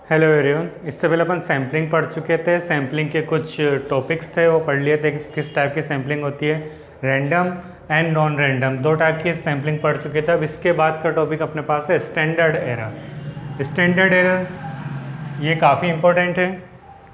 Hello everyone. इससे पहले अपन sampling पढ़ चुके थे। सैम्पलिंग के कुछ टॉपिक्स थे वो पढ़ लिए थे कि किस टाइप की सैम्पलिंग होती है। रैंडम एंड नॉन रैंडम दो टाइप की सैम्पलिंग पढ़ चुके थे। अब इसके बाद का टॉपिक अपने पास है स्टैंडर्ड एरर। स्टैंडर्ड एरर ये काफ़ी इम्पोर्टेंट है,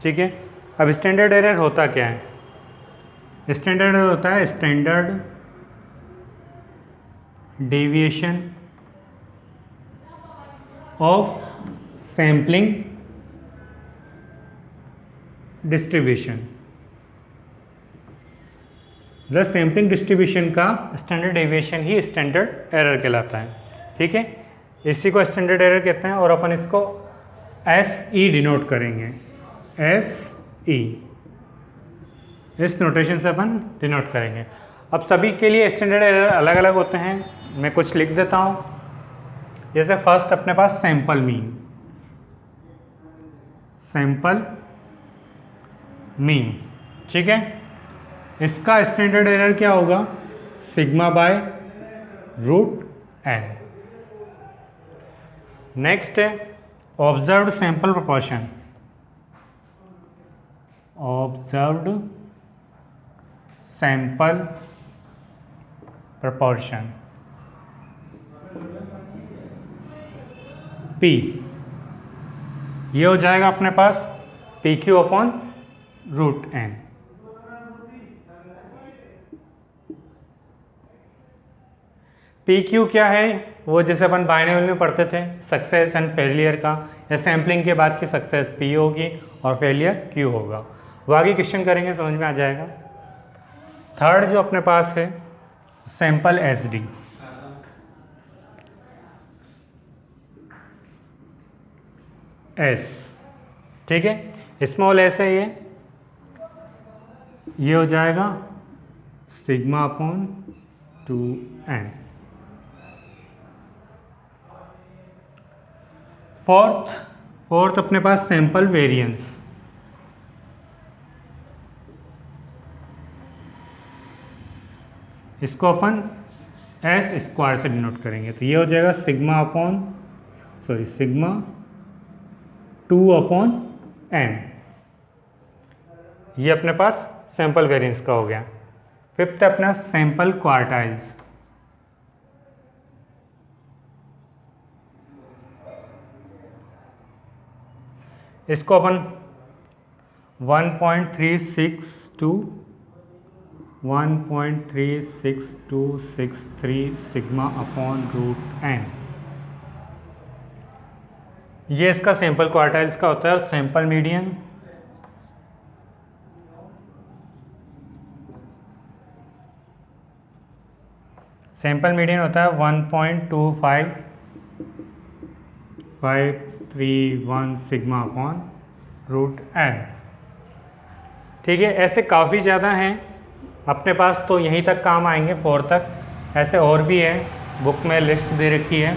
ठीक है। अब स्टैंडर्ड एरर होता क्या है? स्टैंडर्ड एरर होता है standard deviation of sampling distribution. The sampling distribution का स्टैंडर्ड डेविएशन ही स्टैंडर्ड एरर कहलाता है, ठीक है। इसी को स्टैंडर्ड एरर कहते हैं और अपन इसको SE डिनोट करेंगे। SE इस नोटेशन से अपन डिनोट करेंगे। अब सभी के लिए स्टैंडर्ड एरर अलग अलग होते हैं, मैं कुछ लिख देता हूँ। जैसे फर्स्ट अपने पास सैंपल मीन, सैंपल मीन, ठीक है। इसका स्टैंडर्ड एरर क्या होगा? Sigma by root N. Next है observed sample proportion. Observed sample proportion P, ये हो जाएगा अपने पास PQ upon root N. PQ क्या है? वो जैसे अपन बाइनोमियल में पढ़ते थे, सक्सेस एंड फेलियर का, या सैम्पलिंग के बाद की सक्सेस P होगी और फेलियर Q होगा। वो आगे क्वेश्चन करेंगे, समझ में आ जाएगा। थर्ड जो अपने पास है सैंपल SD। S, ठीक है, स्मॉल s है ये हो जाएगा सिग्मा अपॉन 2n। फोर्थ अपने पास सैंपल वेरिएंस। इसको अपन S स्क्वायर से डिनोट करेंगे, तो ये हो जाएगा सिग्मा 2 अपॉन n। ये अपने पास सैंपल वेरिएंस का हो गया। फिफ्थ अपना सैंपल क्वार्टाइल्स। इसको अपन 1.36263 सिग्मा अपॉन रूट n, ये इसका सैंपल क्वार्टाइल्स का होता है। और सैंपल मीडियन होता है 1.25531 सिग्मा अपॉन रूट n, ठीक है। ऐसे काफ़ी ज़्यादा हैं अपने पास, तो यहीं तक काम आएंगे 4 तक। ऐसे और भी है, बुक में लिस्ट दे रखी है।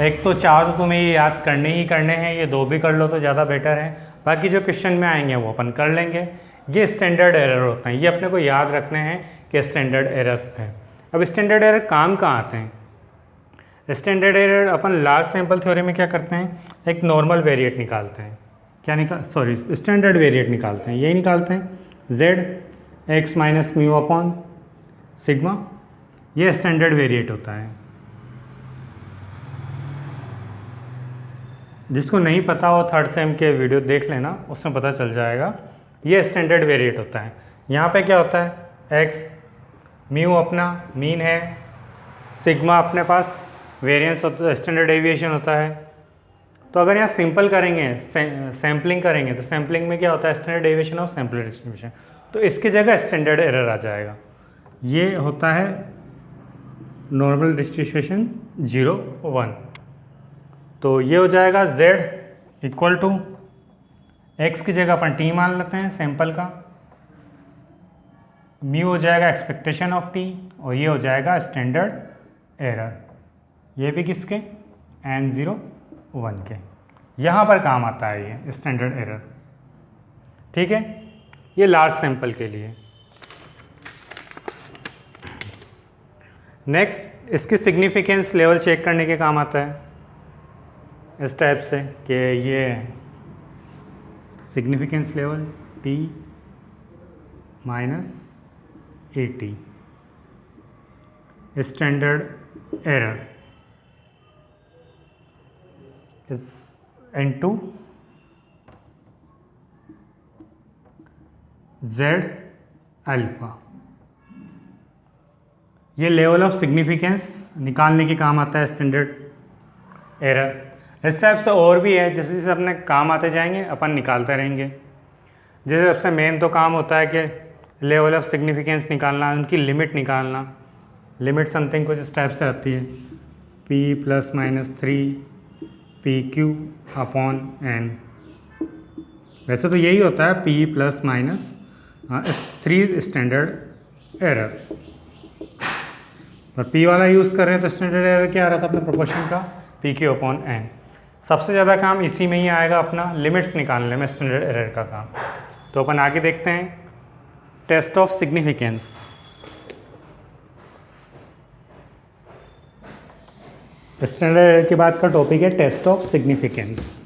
एक तो 4 तो तुम्हें ये याद करने ही करने हैं, ये 2 भी कर लो तो ज़्यादा बेटर है। बाकी जो क्वेश्चन में आएंगे वो अपन कर लेंगे। ये स्टैंडर्ड एरर होते हैं, ये अपने को याद रखने हैं कि स्टैंडर्ड एरर है। अब स्टैंडर्ड एरर काम कहाँ आते हैं? स्टैंडर्ड एरर अपन लार्ज सैंपल थ्योरी में क्या करते हैं, एक नॉर्मल वेरिएट निकालते हैं। स्टैंडर्ड वेरिएट निकालते हैं, यही निकालते हैं ZX minus mu upon sigma. ये स्टैंडर्ड वेरिएट होता है। जिसको नहीं पता हो थर्ड सेम के वीडियो देख लेना, उसमें पता चल जाएगा। ये स्टैंडर्ड वेरिएट होता है। यहाँ पे क्या होता है, X म्यू अपना मीन है, सिग्मा अपने पास वेरिएंस होता है, स्टैंडर्ड डेविएशन होता है। तो अगर यहाँ सिंपल करेंगे, सैम्पलिंग करेंगे, तो सैम्पलिंग में क्या होता है, स्टैंडर्ड डेविएशन और सैंपल डिस्ट्रीब्यूशन, तो इसकी जगह स्टैंडर्ड एरर आ जाएगा। ये होता है नॉर्मल डिस्ट्रीब्यूशन 0 1। तो ये हो जाएगा Z इक्वल टू X की जगह अपन T मान लेते हैं सैंपल का, म्यू हो जाएगा एक्सपेक्टेशन ऑफ T, और ये हो जाएगा स्टैंडर्ड एरर। ये भी किसके, N0 1 के। यहाँ पर काम आता है ये स्टैंडर्ड एरर, ठीक है। ये लार्ज सैंपल के लिए। नेक्स्ट इसकी सिग्निफिकेंस लेवल चेक करने के काम आता है। इस टाइप से कि ये significance level P minus 80, standard error इस इनटू Z अल्फा। ये लेवल ऑफ सिग्निफिकेंस निकालने के काम आता है स्टैंडर्ड एरर। इस टाइप से और भी है, जैसे जैसे अपने काम आते जाएंगे अपन निकालते रहेंगे। जैसे सबसे मेन तो काम होता है कि लेवल ऑफ सिग्निफिकेंस निकालना, उनकी लिमिट निकालना। लिमिट समथिंग कुछ इस टाइप से आती है P ± 3 PQ अपॉन N। वैसे तो यही होता है P ± 3 स्टैंडर्ड एरर, पर P वाला यूज़ कर रहे हैं तो स्टैंडर्ड एरर क्या आ रहा था अपने प्रोपोर्शन का PQ अपॉन N। सबसे ज़्यादा काम इसी में ही आएगा अपना, लिमिट्स निकालने में स्टैंडर्ड एरर का काम। तो अपन आगे देखते हैं test of significance. Standard error के बाद का टॉपिक है टेस्ट ऑफ सिग्निफिकेंस।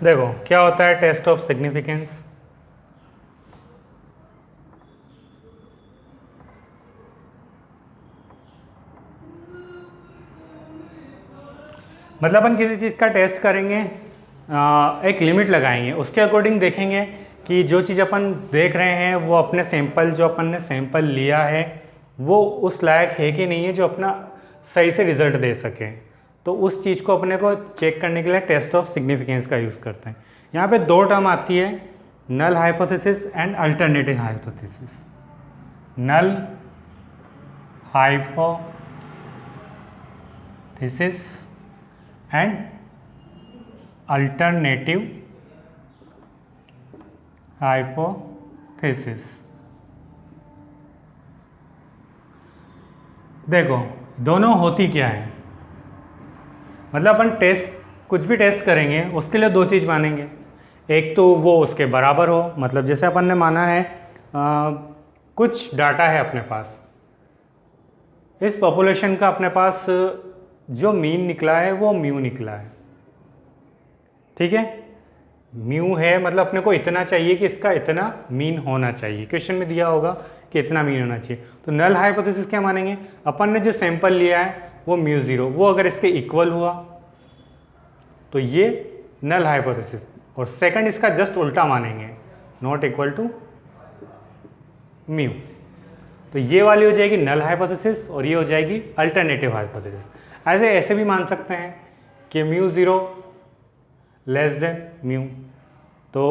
देखो क्या होता है टेस्ट ऑफ सिग्निफिकेंस। मतलब अपन किसी चीज़ का टेस्ट करेंगे, एक लिमिट लगाएंगे, उसके अकॉर्डिंग देखेंगे कि जो चीज़ अपन देख रहे हैं वो अपने सैंपल, जो अपन ने सैंपल लिया है वो उस लायक है कि नहीं है जो अपना सही से रिजल्ट दे सके। तो उस चीज़ को अपने को चेक करने के लिए टेस्ट ऑफ सिग्निफिकेंस का यूज़ करते हैं। यहाँ पे दो टर्म आती है, null hypothesis and alternative hypothesis. Null hypothesis and alternative hypothesis. देखो दोनों होती क्या है, मतलब अपन टेस्ट कुछ भी टेस्ट करेंगे उसके लिए दो चीज़ मानेंगे। एक तो वो उसके बराबर हो, मतलब जैसे अपन ने माना है कुछ डाटा है अपने पास, इस पॉपुलेशन का अपने पास जो मीन निकला है वो म्यू निकला है, ठीक है। म्यू है मतलब अपने को इतना चाहिए कि इसका इतना मीन होना चाहिए, क्वेश्चन में दिया होगा कि इतना मीन होना चाहिए। तो नल हाइपोथेसिस क्या मानेंगे, अपन ने जो सैंपल लिया है वो μ0, वो अगर इसके इक्वल हुआ तो ये नल हाइपोथेसिस, और सेकंड इसका जस्ट उल्टा मानेंगे, नॉट इक्वल टू म्यू। तो ये वाली हो जाएगी नल हाइपोथेसिस और ये हो जाएगी अल्टरनेटिव हाइपोथेसिस। ऐसे भी मान सकते हैं कि μ0 लेस देन म्यू, तो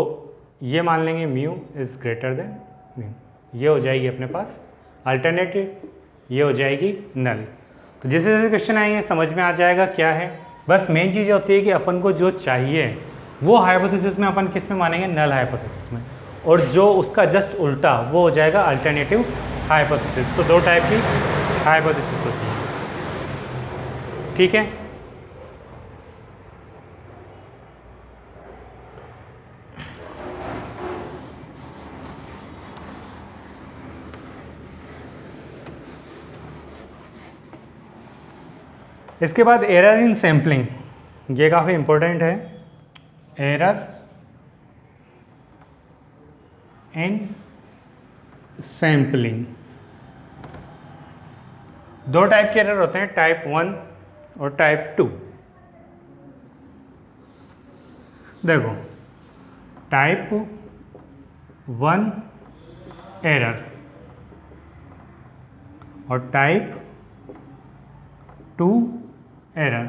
ये मान लेंगे mu is greater than mu. ये हो जाएगी अपने पास अल्टरनेटिव, ये हो जाएगी नल। तो जैसे जैसे क्वेश्चन आएंगे समझ में आ जाएगा क्या है। बस मेन चीज़ होती है कि अपन को जो चाहिए वो हाइपोथेसिस में अपन किस में मानेंगे, नल हाइपोथेसिस में, और जो उसका जस्ट उल्टा वो हो जाएगा अल्टरनेटिव हाइपोथेसिस। तो दो टाइप की हाइपोथेसिस होती है, ठीक है। इसके बाद एरर इन सैम्पलिंग, ये काफ़ी इम्पोर्टेंट है। एरर इन सैम्पलिंग, दो टाइप के एरर होते हैं, टाइप 1 और टाइप 2। देखो टाइप 1 एरर और टाइप 2 एरर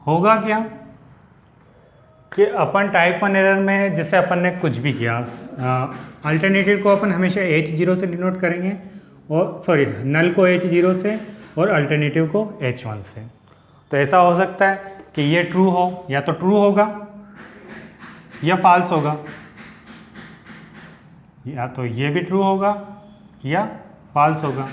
होगा क्या कि अपन टाइप 1 एरर में जैसे अपन ने कुछ भी किया, अल्टरनेटिव को अपन हमेशा H0 से डिनोट करेंगे, और सॉरी नल को H0 से और अल्टरनेटिव को H1 से। तो ऐसा हो सकता है कि ये ट्रू हो, या तो ट्रू होगा या फॉल्स होगा, या तो ये भी ट्रू होगा या फॉल्स होगा।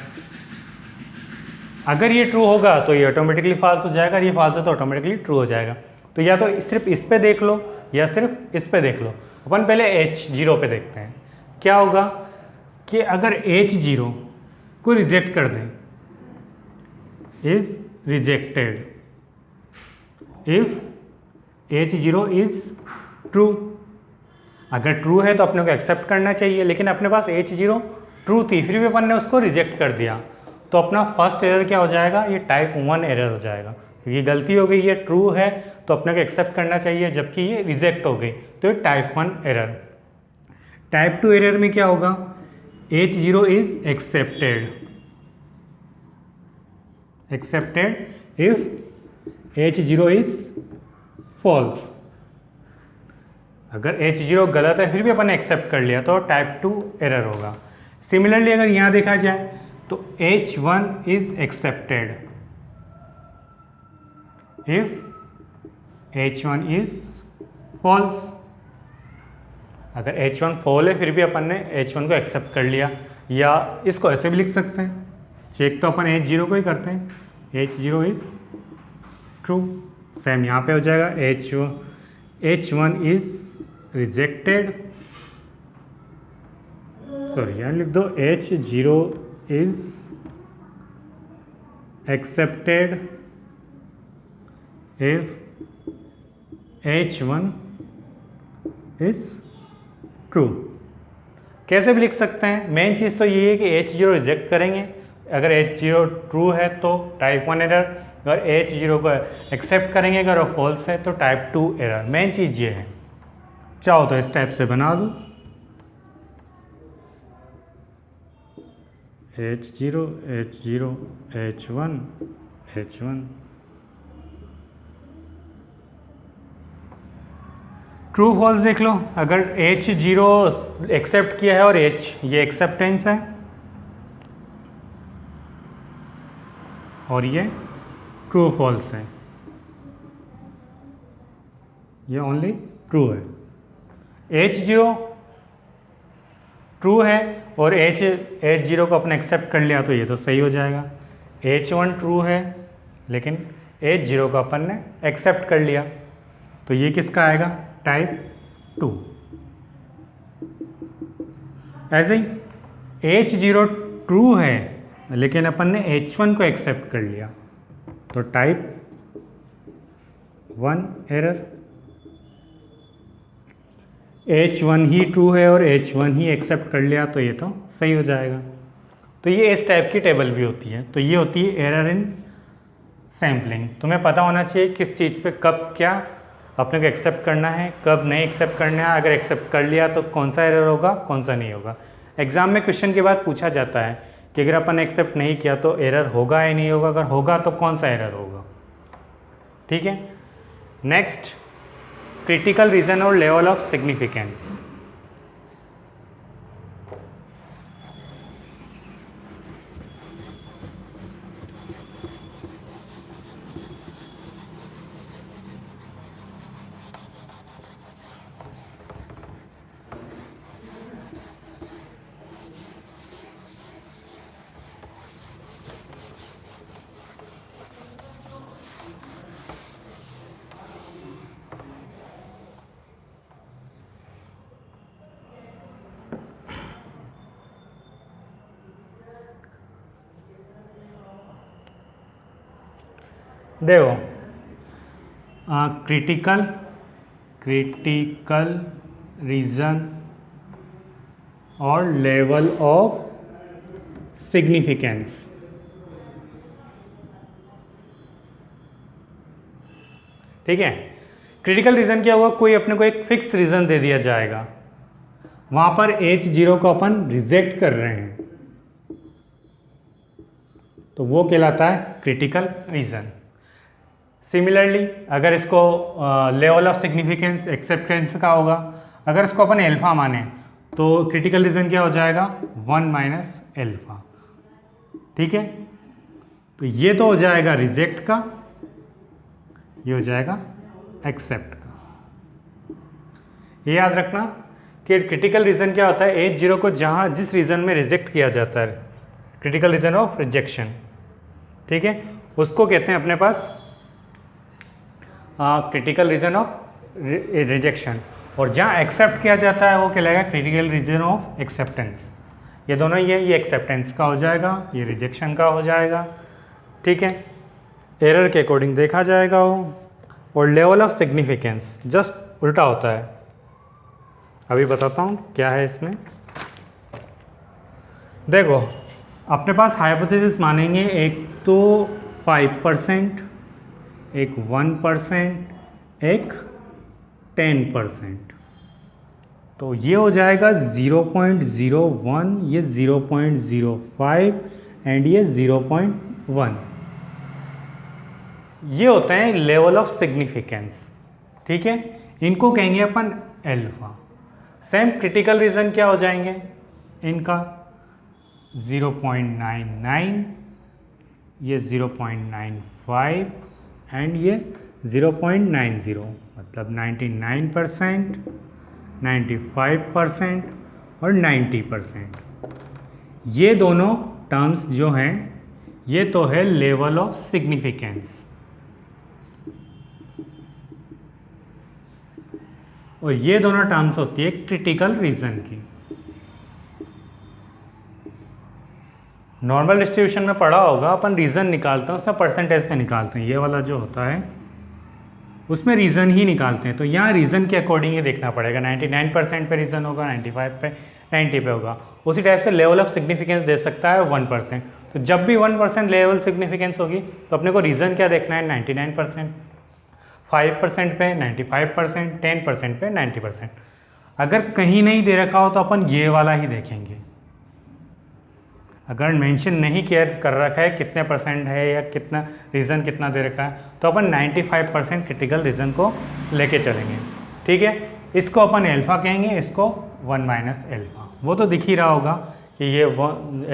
अगर ये ट्रू होगा तो ये ऑटोमेटिकली फॉल्स हो जाएगा, ये फॉल्स है तो ऑटोमेटिकली ट्रू हो जाएगा। तो या तो सिर्फ इस पे देख लो या सिर्फ इस पे देख लो। अपन पहले H0 पे देखते हैं क्या होगा कि अगर H0 को रिजेक्ट कर दें, is rejected if H0 is true. अगर ट्रू है तो अपने को एक्सेप्ट करना चाहिए, लेकिन अपने पास H0 ट्रू थी फिर भी अपन ने उसको रिजेक्ट कर दिया, तो अपना फर्स्ट एरर क्या हो जाएगा, ये टाइप 1 एरर हो जाएगा, क्योंकि गलती हो गई, ये ट्रू है तो अपने को एक्सेप्ट करना चाहिए, जबकि ये रिजेक्ट हो गई, तो ये टाइप 1 एरर। टाइप 2 एरर में क्या होगा, H0 is accepted if H0 is false. अगर H0 गलत है फिर भी अपन ने एक्सेप्ट कर लिया तो टाइप 2 एरर होगा। सिमिलरली अगर यहाँ देखा जाए तो H1 is accepted if H1 is false. अगर H1 फॉल है फिर भी अपन ने H1 को एक्सेप्ट कर लिया, या इसको ऐसे भी लिख सकते हैं, चेक तो अपन H0 को ही करते हैं, H0 इज ट्रू। सेम यहाँ पे हो जाएगा, H1 इज रिजेक्टेड, सॉरी यहाँ लिख दो, H0 is accepted if H1 is true. कैसे भी लिख सकते हैं, मेन चीज़ तो ये है कि H0 रिजेक्ट करेंगे, अगर H0 ट्रू है तो टाइप 1 एरर, अगर H0 को एक्सेप्ट करेंगे अगर वो फॉल्स है तो टाइप 2 एरर। मेन चीज़ ये है, चाहो तो इस टाइप से बना दो, H0 H0 H1 H1। True false देख लो, अगर H0 एक्सेप्ट किया है और H ये एक्सेप्टेंस है और ये ट्रू फॉल्स है, ये ओनली ट्रू है। H0 ट्रू है और H0 को अपने एक्सेप्ट कर लिया तो ये तो सही हो जाएगा। H1 ट्रू है लेकिन H0 को अपन ने एक्सेप्ट कर लिया, तो ये किसका आएगा, टाइप 2। ऐसे ही H0 ट्रू है लेकिन अपन ने H1 को एक्सेप्ट कर लिया तो टाइप 1 एरर। H1 ही ट्रू है और H1 ही एक्सेप्ट कर लिया तो ये तो सही हो जाएगा। तो ये इस टाइप की टेबल भी होती है, तो ये होती है एरर इन सैम्पलिंग। तुम्हें पता होना चाहिए किस चीज़ पे कब क्या अपने को एक्सेप्ट करना है, कब नहीं एक्सेप्ट करना है, अगर एक्सेप्ट कर लिया तो कौन सा एरर होगा कौन सा नहीं होगा। एग्जाम में क्वेश्चन के बाद पूछा जाता है कि अगर अपन एक्सेप्ट नहीं किया तो एरर होगा या नहीं होगा, अगर होगा तो कौन सा एरर होगा। ठीक है, नेक्स्ट क्रिटिकल रीजन और लेवल ऑफ सिग्निफिकेंस। देखो क्रिटिकल रीजन और लेवल ऑफ सिग्निफिकेंस। ठीक है, क्रिटिकल रीजन क्या हुआ, कोई अपने को एक फिक्स रीजन दे दिया जाएगा, वहां पर H0 को अपन रिजेक्ट कर रहे हैं तो वो कहलाता है क्रिटिकल रीजन। सिमिलरली अगर इसको लेवल ऑफ सिग्निफिकेंस एक्सेप्टेंस का होगा, अगर इसको अपन एल्फा माने तो क्रिटिकल रीजन क्या हो जाएगा 1 माइनस एल्फा। ठीक है, तो ये तो हो जाएगा रिजेक्ट का, ये हो जाएगा एक्सेप्ट का। ये याद रखना कि क्रिटिकल रीजन क्या होता है, एज 0 को जहाँ जिस रीजन में रिजेक्ट किया जाता है, क्रिटिकल रीजन ऑफ रिजेक्शन, ठीक है, उसको कहते हैं अपने पास क्रिटिकल रीजन ऑफ रिजेक्शन। और जहाँ एक्सेप्ट किया जाता है वो कहलाएगा क्रिटिकल रीजन ऑफ एक्सेप्टेंस। ये दोनों ही है, ये एक्सेप्टेंस का हो जाएगा, ये रिजेक्शन का हो जाएगा, ठीक है। एरर के अकॉर्डिंग देखा जाएगा वो। और लेवल ऑफ सिग्निफिकेंस जस्ट उल्टा होता है। अभी बताता हूँ क्या है इसमें। देखो अपने पास हाइपोथेसिस मानेंगे, एक तो 5%, एक 1%, एक 10%। तो ये हो जाएगा 0.01, ये 0.05 एंड ये 0.1। ये होते हैं लेवल ऑफ सिग्निफिकेंस, ठीक है। इनको कहेंगे अपन एल्फा। सेम क्रिटिकल रीजन क्या हो जाएंगे इनका, 0.99, ये 0.95 एंड ये 0.90, मतलब 99%, 95% और 90%। ये दोनों टर्म्स जो हैं ये तो है लेवल ऑफ सिग्निफिकेंस, और ये दोनों टर्म्स होती है क्रिटिकल रीजन की। नॉर्मल डिस्ट्रीब्यूशन में पढ़ा होगा, अपन रीजन निकालते हैं उसमें परसेंटेज पे निकालते हैं, ये वाला जो होता है उसमें रीज़न ही निकालते हैं। तो यहाँ रीज़न के अकॉर्डिंग ही देखना पड़ेगा, 99% पे रीज़न होगा, 95 पे, 90 पे होगा। उसी टाइप से लेवल ऑफ सिग्निफिकेंस दे सकता है 1%। तो जब भी 1% लेवल सिग्निफिकेंस होगी तो अपने को रीज़न क्या देखना है, 99%, 5% पे 95%, 10% पे 90%। अगर कहीं नहीं दे रखा हो तो अपन ये वाला ही देखेंगे। अगर मेंशन नहीं किया कर रखा है कितने परसेंट है या कितना रीज़न कितना दे रखा है तो अपन 95% क्रिटिकल रीज़न को लेके चलेंगे, ठीक है। इसको अपन एल्फा कहेंगे, इसको 1 माइनस एल्फा। वो तो दिख ही रहा होगा कि ये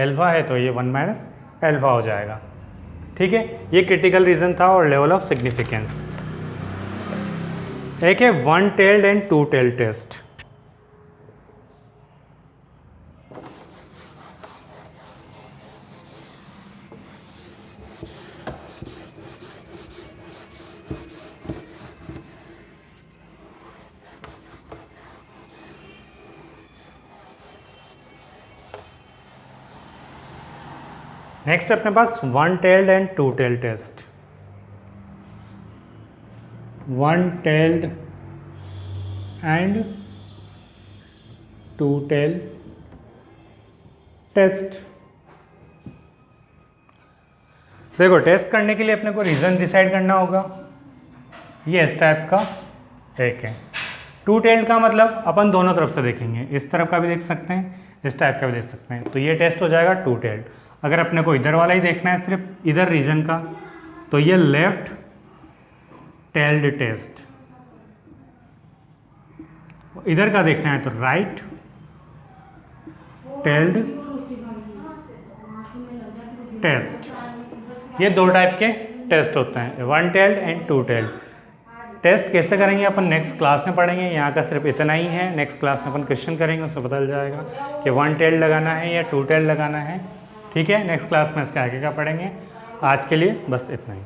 एल्फा है तो ये 1 माइनस एल्फा हो जाएगा, ठीक है। ये क्रिटिकल रीज़न था और लेवल ऑफ सिग्निफिकेंस। एक है 1 tailed and 2 tailed test. Next अपने पास 1 tailed and 2 tailed test. 1 tailed and 2 tailed test. देखो टेस्ट करने के लिए अपने को रीज़न डिसाइड करना होगा, ये इस टाइप का एक है। 2 टेल्ड का मतलब अपन दोनों तरफ से देखेंगे, इस तरफ का भी देख सकते हैं, इस टाइप का भी देख सकते हैं। तो ये टेस्ट हो जाएगा 2 टेल्ड। अगर अपने को इधर वाला ही देखना है, सिर्फ इधर रीजन का, तो ये लेफ्ट टेल्ड टेस्ट। इधर का देखना है तो राइट टेल्ड टेस्ट। ये 2 टाइप के टेस्ट होते हैं, 1 टेल्ड एंड 2 टेल्ड। टेस्ट कैसे करेंगे अपन नेक्स्ट क्लास में पढ़ेंगे, यहाँ का सिर्फ इतना ही है। नेक्स्ट क्लास में अपन क्वेश्चन करेंगे, उससे पता चल जाएगा कि 1 टेल्ड लगाना है या 2 टेल्ड लगाना है, ठीक है। नेक्स्ट क्लास में इसके आगे का पढ़ेंगे। आज के लिए बस इतना ही।